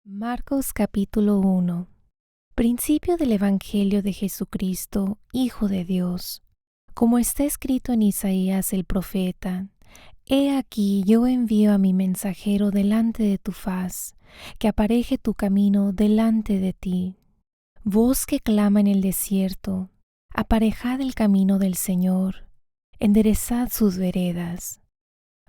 Marcos capítulo 1. Principio del Evangelio de Jesucristo, Hijo de Dios. Como está escrito en Isaías el profeta: He aquí yo envío a mi mensajero delante de tu faz, que apareje tu camino delante de ti. Voz que clama en el desierto: aparejad el camino del Señor, enderezad sus veredas.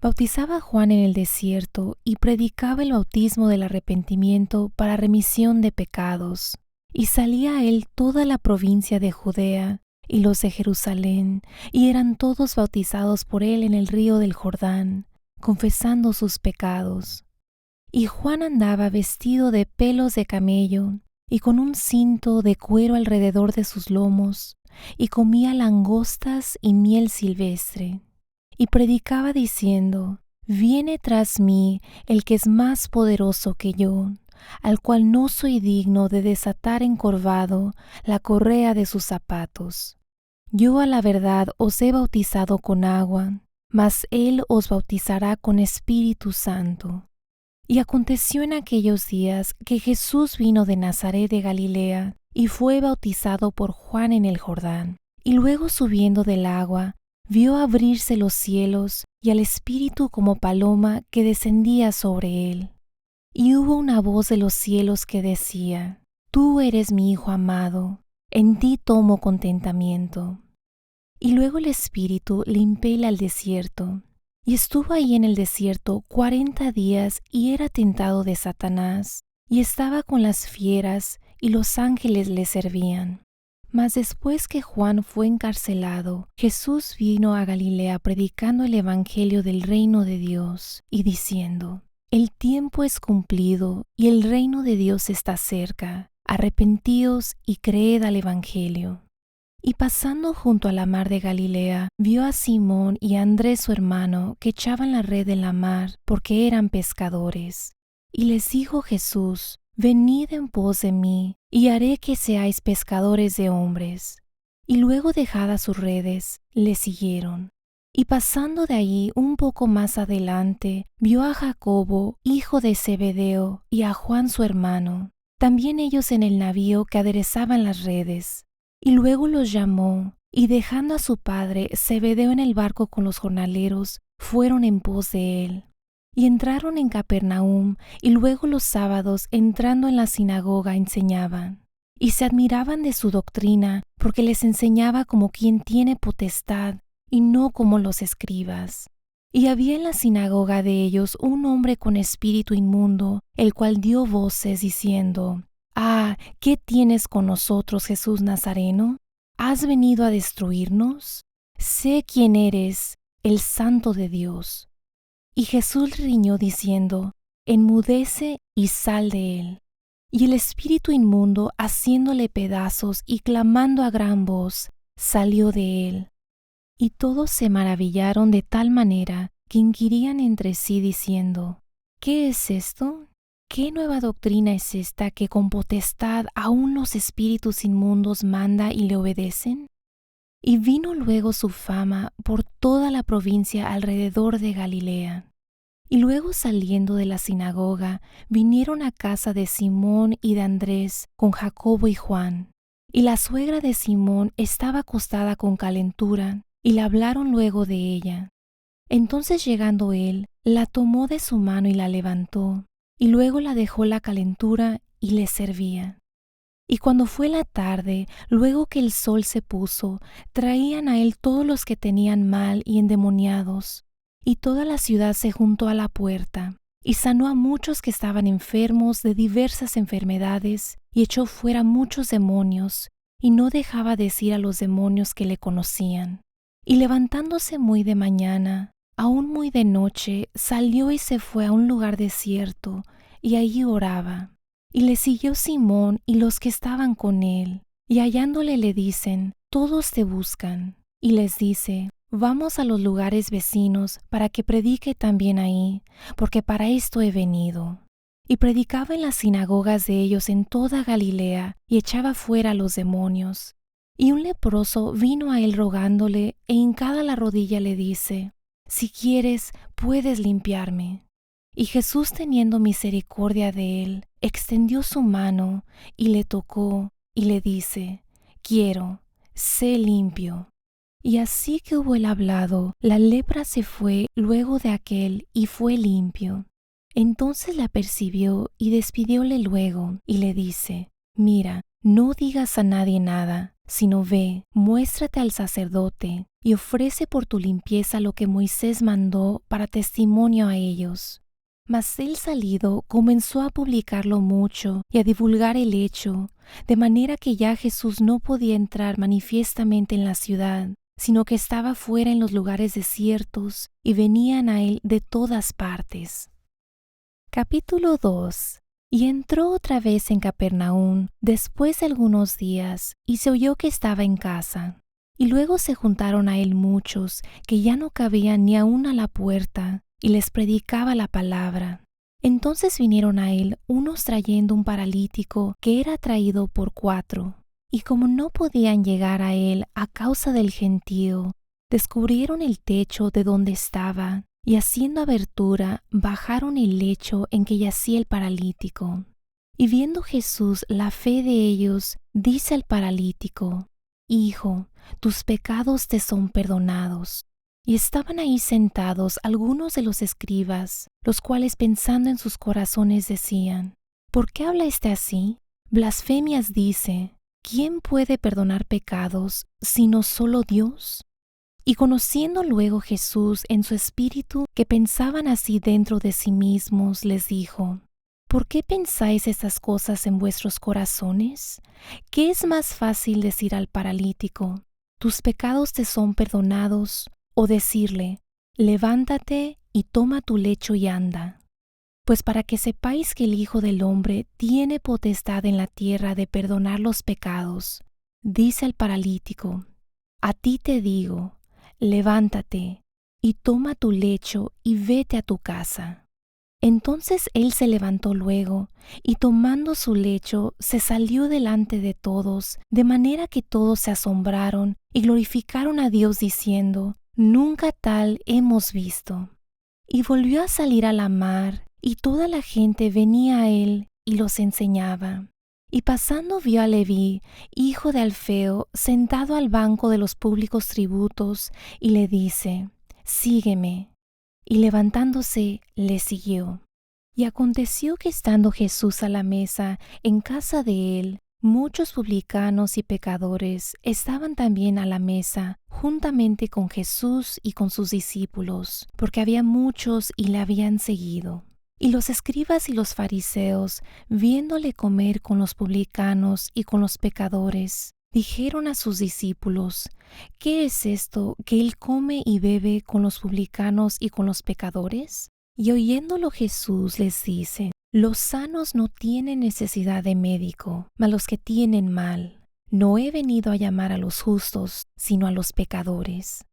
Bautizaba Juan en el desierto y predicaba el bautismo del arrepentimiento para remisión de pecados. Y salía a él toda la provincia de Judea y los de Jerusalén, y eran todos bautizados por él en el río del Jordán, confesando sus pecados. Y Juan andaba vestido de pelos de camello y con un cinto de cuero alrededor de sus lomos, y comía langostas y miel silvestre. Y predicaba diciendo: Viene tras mí el que es más poderoso que yo, al cual no soy digno de desatar encorvado la correa de sus zapatos. Yo a la verdad os he bautizado con agua, mas él os bautizará con Espíritu Santo. Y aconteció en aquellos días que Jesús vino de Nazaret de Galilea y fue bautizado por Juan en el Jordán. Y luego, subiendo del agua, vio abrirse los cielos y al Espíritu como paloma que descendía sobre él. Y hubo una voz de los cielos que decía: Tú eres mi Hijo amado, en ti tomo contentamiento. Y luego el Espíritu le impele al desierto. Y estuvo ahí en el desierto 40 días y era tentado de Satanás, y estaba con las fieras, y los ángeles le servían. Mas después que Juan fue encarcelado, Jesús vino a Galilea predicando el evangelio del reino de Dios y diciendo: El tiempo es cumplido y el reino de Dios está cerca. Arrepentíos y creed al evangelio. Y pasando junto a la mar de Galilea, vio a Simón y a Andrés su hermano, que echaban la red en la mar, porque eran pescadores. Y les dijo Jesús: Venid en pos de mí, y haré que seáis pescadores de hombres. Y luego, dejadas sus redes, le siguieron. Y pasando de allí un poco más adelante, vio a Jacobo, hijo de Zebedeo, y a Juan su hermano, también ellos en el navío que aderezaban las redes. Y luego los llamó, y dejando a su padre Zebedeo en el barco con los jornaleros, fueron en pos de él. Y entraron en Capernaum, y luego los sábados, entrando en la sinagoga, enseñaban. Y se admiraban de su doctrina, porque les enseñaba como quien tiene potestad, y no como los escribas. Y había en la sinagoga de ellos un hombre con espíritu inmundo, el cual dio voces diciendo: Ah, ¿qué tienes con nosotros, Jesús Nazareno? ¿Has venido a destruirnos? Sé quién eres, el Santo de Dios. Y Jesús riñó diciendo: Enmudece y sal de él. Y el espíritu inmundo, haciéndole pedazos y clamando a gran voz, salió de él. Y todos se maravillaron de tal manera que inquirían entre sí diciendo: ¿Qué es esto? ¿Qué nueva doctrina es esta que con potestad aún los espíritus inmundos manda y le obedecen? Y vino luego su fama por toda la provincia alrededor de Galilea. Y luego, saliendo de la sinagoga, vinieron a casa de Simón y de Andrés con Jacobo y Juan. Y la suegra de Simón estaba acostada con calentura, y le hablaron luego de ella. Entonces, llegando él, la tomó de su mano y la levantó, y luego la dejó la calentura y le servía. Y cuando fue la tarde, luego que el sol se puso, traían a él todos los que tenían mal y endemoniados, y toda la ciudad se juntó a la puerta, y sanó a muchos que estaban enfermos de diversas enfermedades, y echó fuera muchos demonios, y no dejaba decir a los demonios que le conocían. Y levantándose muy de mañana, aún muy de noche, salió y se fue a un lugar desierto, y allí oraba. Y le siguió Simón y los que estaban con él, y hallándole le dicen: Todos te buscan. Y les dice: Vamos a los lugares vecinos para que predique también ahí, porque para esto he venido. Y predicaba en las sinagogas de ellos en toda Galilea, y echaba fuera a los demonios. Y un leproso vino a él rogándole, e hincada la rodilla le dice: Si quieres, puedes limpiarme. Y Jesús, teniendo misericordia de él, extendió su mano y le tocó y le dice: quiero, sé limpio. Y así que hubo él hablado, la lepra se fue luego de aquel y fue limpio. Entonces la percibió y despidióle luego y le dice: mira, no digas a nadie nada, sino ve, muéstrate al sacerdote y ofrece por tu limpieza lo que Moisés mandó para testimonio a ellos. Mas él, salido, comenzó a publicarlo mucho y a divulgar el hecho, de manera que ya Jesús no podía entrar manifiestamente en la ciudad, sino que estaba fuera en los lugares desiertos, y venían a él de todas partes. Capítulo 2. Y entró otra vez en Capernaum después de algunos días, y se oyó que estaba en casa. Y luego se juntaron a él muchos, que ya no cabían ni aun a la puerta, y les predicaba la palabra. Entonces vinieron a él unos trayendo un paralítico que era traído por 4. Y como no podían llegar a él a causa del gentío, descubrieron el techo de donde estaba, y haciendo abertura, bajaron el lecho en que yacía el paralítico. Y viendo Jesús la fe de ellos, dice al paralítico: hijo, tus pecados te son perdonados. Y estaban ahí sentados algunos de los escribas, los cuales, pensando en sus corazones, decían: ¿por qué habla este así? Blasfemias dice. ¿Quién puede perdonar pecados sino solo Dios? Y conociendo luego Jesús en su espíritu que pensaban así dentro de sí mismos, les dijo: ¿por qué pensáis estas cosas en vuestros corazones? ¿Qué es más fácil decir al paralítico: tus pecados te son perdonados, o decirle: levántate y toma tu lecho y anda? Pues para que sepáis que el Hijo del Hombre tiene potestad en la tierra de perdonar los pecados, dice al paralítico: a ti te digo, levántate y toma tu lecho y vete a tu casa. Entonces él se levantó luego, y tomando su lecho se salió delante de todos, de manera que todos se asombraron y glorificaron a Dios diciendo: nunca tal hemos visto. Y volvió a salir a la mar, y toda la gente venía a él y los enseñaba. Y pasando vio a Leví, hijo de Alfeo, sentado al banco de los públicos tributos, y le dice: sígueme. Y levantándose, le siguió. Y aconteció que estando Jesús a la mesa en casa de él, muchos publicanos y pecadores estaban también a la mesa, juntamente con Jesús y con sus discípulos, porque había muchos y le habían seguido. Y los escribas y los fariseos, viéndole comer con los publicanos y con los pecadores, dijeron a sus discípulos: ¿qué es esto que él come y bebe con los publicanos y con los pecadores? Y oyéndolo Jesús les dice: los sanos no tienen necesidad de médico, mas los que tienen mal. No he venido a llamar a los justos, sino a los pecadores.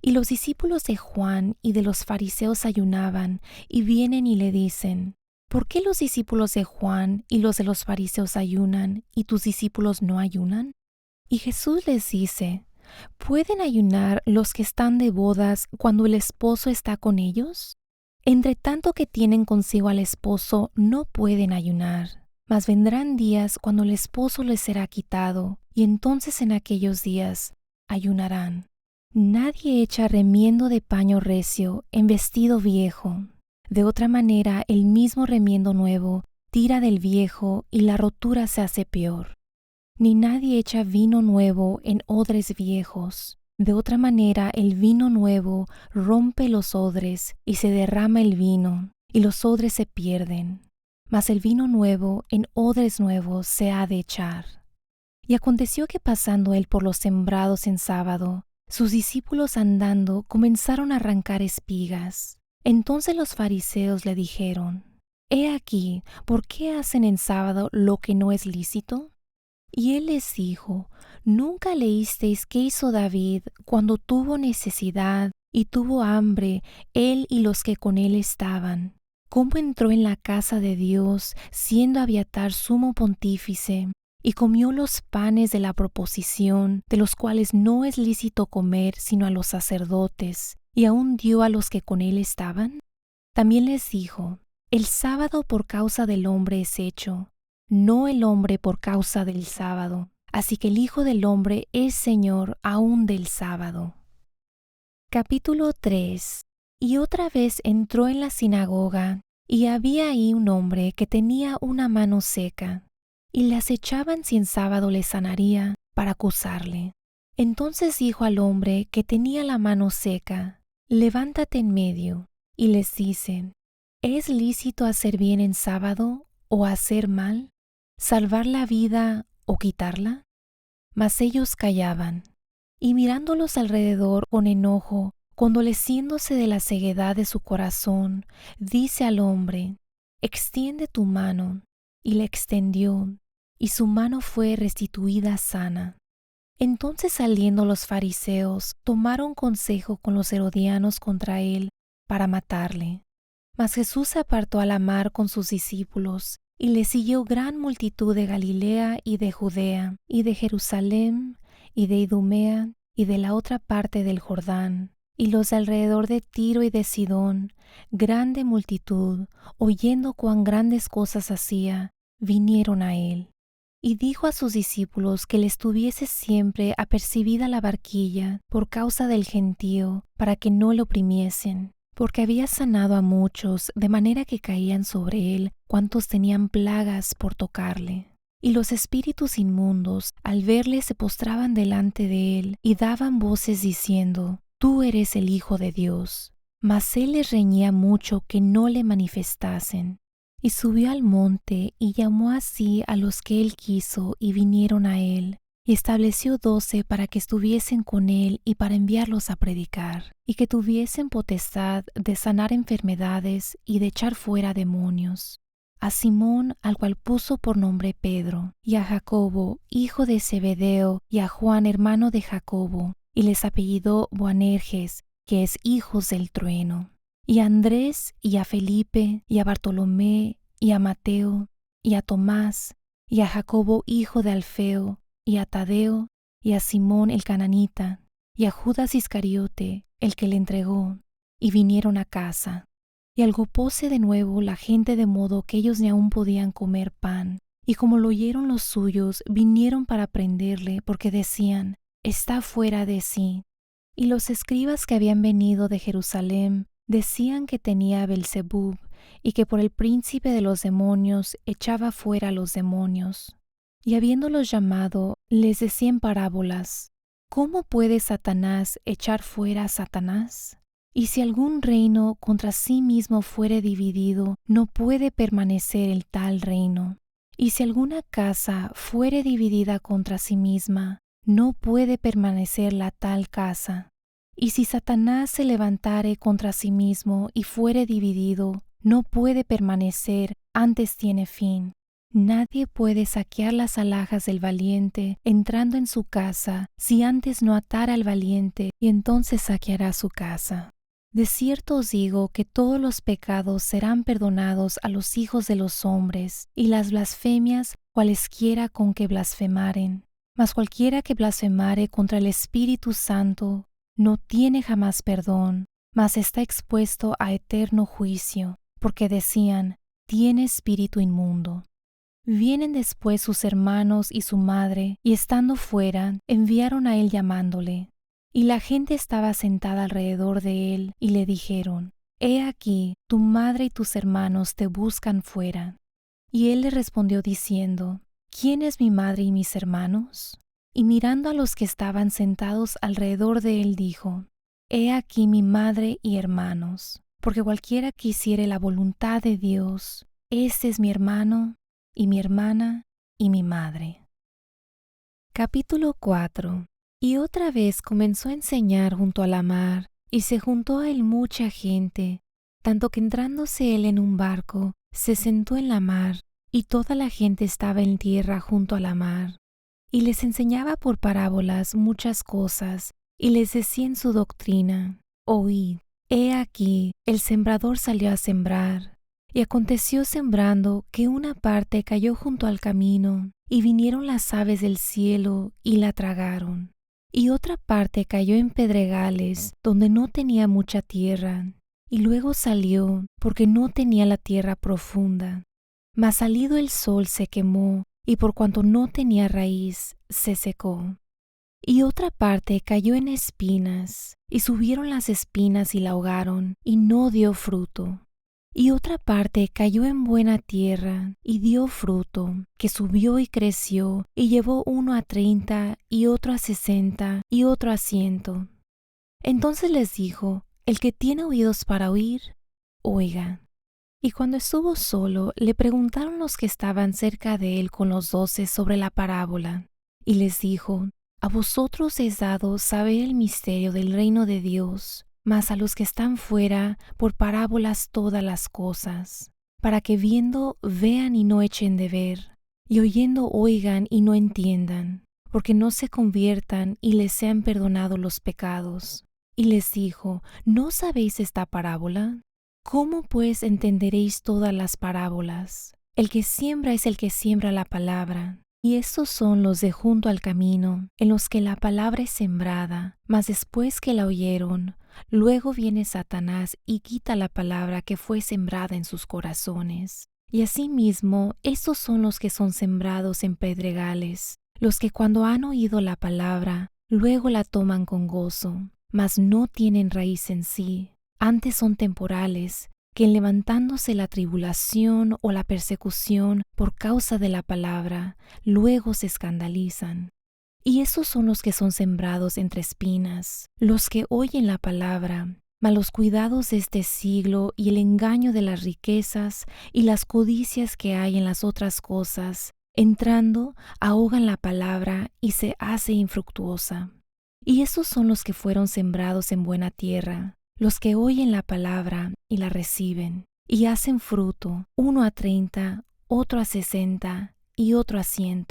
Y los discípulos de Juan y de los fariseos ayunaban, y vienen y le dicen: ¿por qué los discípulos de Juan y los de los fariseos ayunan, y tus discípulos no ayunan? Y Jesús les dice: ¿pueden ayunar los que están de bodas cuando el esposo está con ellos? Entre tanto que tienen consigo al esposo, no pueden ayunar. Mas vendrán días cuando el esposo les será quitado, y entonces en aquellos días ayunarán. Nadie echa remiendo de paño recio en vestido viejo. De otra manera, el mismo remiendo nuevo tira del viejo y la rotura se hace peor. Ni nadie echa vino nuevo en odres viejos. De otra manera, el vino nuevo rompe los odres y se derrama el vino, y los odres se pierden. Mas el vino nuevo en odres nuevos se ha de echar. Y aconteció que pasando él por los sembrados en sábado, sus discípulos andando comenzaron a arrancar espigas. Entonces los fariseos le dijeron: He aquí, ¿por qué hacen en sábado lo que no es lícito? Y él les dijo: ¿nunca leísteis qué hizo David cuando tuvo necesidad y tuvo hambre, él y los que con él estaban? ¿Cómo entró en la casa de Dios, siendo Abiatar sumo pontífice, y comió los panes de la proposición, de los cuales no es lícito comer sino a los sacerdotes, y aun dio a los que con él estaban? También les dijo: El sábado por causa del hombre es hecho, no el hombre por causa del sábado. Así que el Hijo del Hombre es Señor aún del sábado. Capítulo 3. Y otra vez entró en la sinagoga, y había ahí un hombre que tenía una mano seca, y le acechaban si en sábado le sanaría, para acusarle. Entonces dijo al hombre que tenía la mano seca: levántate en medio. Y les dice: ¿es lícito hacer bien en sábado o hacer mal? ¿Salvar la vida o quitarla? Mas ellos callaban. Y mirándolos alrededor con enojo, condoleciéndose de la ceguedad de su corazón, dice al hombre: extiende tu mano. Y le extendió, y su mano fue restituida sana. Entonces saliendo los fariseos, tomaron consejo con los herodianos contra él para matarle. Mas Jesús se apartó a la mar con sus discípulos, y le siguió gran multitud de Galilea y de Judea, y de Jerusalén, y de Idumea, y de la otra parte del Jordán, y los de alrededor de Tiro y de Sidón, grande multitud, oyendo cuán grandes cosas hacía, vinieron a él. Y dijo a sus discípulos que les tuviese siempre apercibida la barquilla por causa del gentío, para que no le oprimiesen, porque había sanado a muchos, de manera que caían sobre él cuantos tenían plagas por tocarle. Y los espíritus inmundos, al verle, se postraban delante de él y daban voces diciendo: Tú eres el Hijo de Dios. Mas él les reñía mucho que no le manifestasen. Y subió al monte y llamó así a los que él quiso, y vinieron a él. Y estableció 12 para que estuviesen con él y para enviarlos a predicar, y que tuviesen potestad de sanar enfermedades y de echar fuera demonios. A Simón, al cual puso por nombre Pedro, y a Jacobo, hijo de Zebedeo, y a Juan, hermano de Jacobo, y les apellidó Boanerges, que es hijos del trueno, y a Andrés, y a Felipe, y a Bartolomé, y a Mateo, y a Tomás, y a Jacobo, hijo de Alfeo, y a Tadeo, y a Simón el cananita, y a Judas Iscariote, el que le entregó, y vinieron a casa. Y algopóse de nuevo la gente de modo que ellos ni aún podían comer pan. Y como lo oyeron los suyos, vinieron para prenderle, porque decían: está fuera de sí. Y los escribas que habían venido de Jerusalén decían que tenía Belzebub, y que por el príncipe de los demonios echaba fuera a los demonios. Y habiéndolos llamado, les decía en parábolas: ¿cómo puede Satanás echar fuera a Satanás? Y si algún reino contra sí mismo fuere dividido, no puede permanecer el tal reino. Y si alguna casa fuere dividida contra sí misma, no puede permanecer la tal casa. Y si Satanás se levantare contra sí mismo y fuere dividido, no puede permanecer, antes tiene fin. Nadie puede saquear las alhajas del valiente entrando en su casa, si antes no atara al valiente, y entonces saqueará su casa. De cierto os digo que todos los pecados serán perdonados a los hijos de los hombres, y las blasfemias cualesquiera con que blasfemaren. Mas cualquiera que blasfemare contra el Espíritu Santo no tiene jamás perdón, mas está expuesto a eterno juicio, porque decían: tiene espíritu inmundo. Vienen después sus hermanos y su madre, y estando fuera, enviaron a él llamándole. Y la gente estaba sentada alrededor de él, y le dijeron: He aquí, tu madre y tus hermanos te buscan fuera. Y él le respondió diciendo: ¿quién es mi madre y mis hermanos? Y mirando a los que estaban sentados alrededor de él, dijo: He aquí mi madre y hermanos, porque cualquiera que hiciere la voluntad de Dios, este es mi hermano, y mi hermana, y mi madre. Capítulo 4. Y otra vez comenzó a enseñar junto a la mar, y se juntó a él mucha gente, tanto que entrándose él en un barco, se sentó en la mar, y toda la gente estaba en tierra junto a la mar. Y les enseñaba por parábolas muchas cosas, y les decía en su doctrina: Oíd, he aquí, el sembrador salió a sembrar. Y aconteció sembrando que una parte cayó junto al camino, y vinieron las aves del cielo y la tragaron. Y otra parte cayó en pedregales, donde no tenía mucha tierra, y luego salió porque no tenía la tierra profunda. Mas salido el sol se quemó, y por cuanto no tenía raíz, se secó. Y otra parte cayó en espinas, y subieron las espinas y la ahogaron, y no dio fruto. Y otra parte cayó en buena tierra, y dio fruto, que subió y creció, y llevó uno a 30, y otro a 60, y otro a 100. Entonces les dijo: el que tiene oídos para oír, oiga. Y cuando estuvo solo, le preguntaron los que estaban cerca de él con los 12 sobre la parábola. Y les dijo: a vosotros es dado saber el misterio del reino de Dios, mas a los que están fuera, por parábolas todas las cosas, para que viendo vean y no echen de ver, y oyendo oigan y no entiendan, porque no se conviertan y les sean perdonados los pecados. Y les dijo: ¿no sabéis esta parábola? ¿Cómo pues entenderéis todas las parábolas? El que siembra es el que siembra la palabra. Y estos son los de junto al camino, en los que la palabra es sembrada, mas después que la oyeron, luego viene Satanás y quita la palabra que fue sembrada en sus corazones. Y asimismo, estos son los que son sembrados en pedregales, los que cuando han oído la palabra, luego la toman con gozo, mas no tienen raíz en sí, antes son temporales, que en levantándose la tribulación o la persecución por causa de la palabra, luego se escandalizan. Y esos son los que son sembrados entre espinas, los que oyen la palabra, mas los cuidados de este siglo y el engaño de las riquezas y las codicias que hay en las otras cosas, entrando, ahogan la palabra y se hace infructuosa. Y esos son los que fueron sembrados en buena tierra, los que oyen la palabra y la reciben, y hacen fruto, uno a 30, otro a 60, y otro a 100.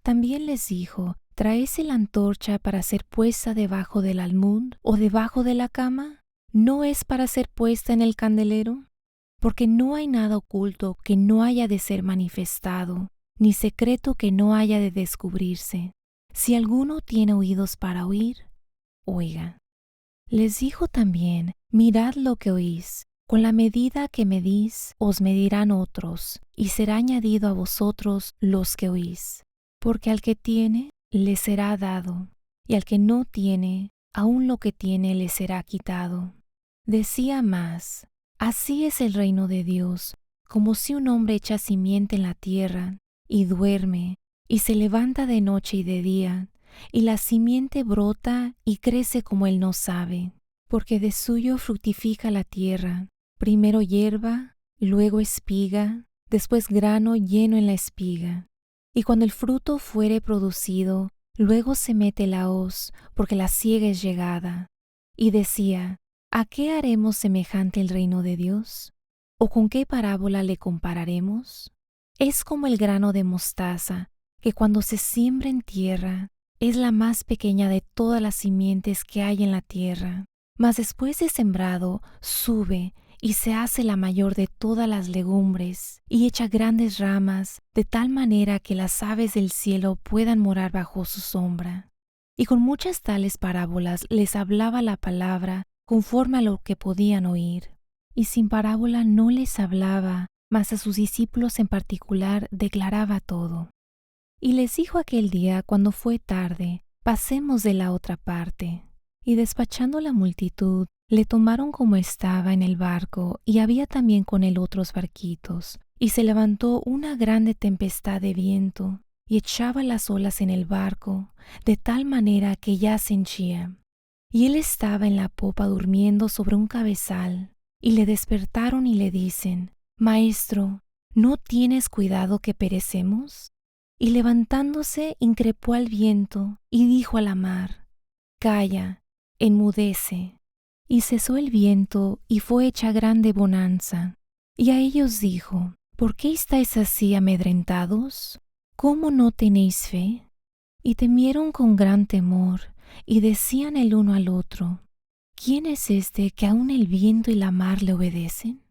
También les dijo: ¿traéis la antorcha para ser puesta debajo del almud o debajo de la cama? ¿No es para ser puesta en el candelero? Porque no hay nada oculto que no haya de ser manifestado, ni secreto que no haya de descubrirse. Si alguno tiene oídos para oír, oiga. Les dijo también: mirad lo que oís, con la medida que medís os medirán otros, y será añadido a vosotros los que oís. Porque al que tiene, le será dado, y al que no tiene, aun lo que tiene le será quitado. Decía más: así es el reino de Dios, como si un hombre echa simiente en la tierra, y duerme, y se levanta de noche y de día, y la simiente brota y crece como él no sabe, porque de suyo fructifica la tierra, primero hierba, luego espiga, después grano lleno en la espiga. Y cuando el fruto fuere producido, luego se mete la hoz, porque la siega es llegada. Y decía: ¿a qué haremos semejante el reino de Dios? ¿O con qué parábola le compararemos? Es como el grano de mostaza, que cuando se siembra en tierra, es la más pequeña de todas las simientes que hay en la tierra, mas después de sembrado sube y se hace la mayor de todas las legumbres y echa grandes ramas, de tal manera que las aves del cielo puedan morar bajo su sombra. Y con muchas tales parábolas les hablaba la palabra conforme a lo que podían oír. Y sin parábola no les hablaba, mas a sus discípulos en particular declaraba todo. Y les dijo aquel día, cuando fue tarde: pasemos de la otra parte. Y despachando la multitud, le tomaron como estaba en el barco, y había también con él otros barquitos. Y se levantó una grande tempestad de viento, y echaba las olas en el barco, de tal manera que ya se henchía. Y él estaba en la popa durmiendo sobre un cabezal. Y le despertaron y le dicen: Maestro, ¿no tienes cuidado que perecemos? Y levantándose increpó al viento y dijo a la mar: Calla, enmudece. Y cesó el viento y fue hecha grande bonanza. Y a ellos dijo: ¿por qué estáis así amedrentados? ¿Cómo no tenéis fe? Y temieron con gran temor, y decían el uno al otro: ¿quién es este que aun el viento y la mar le obedecen?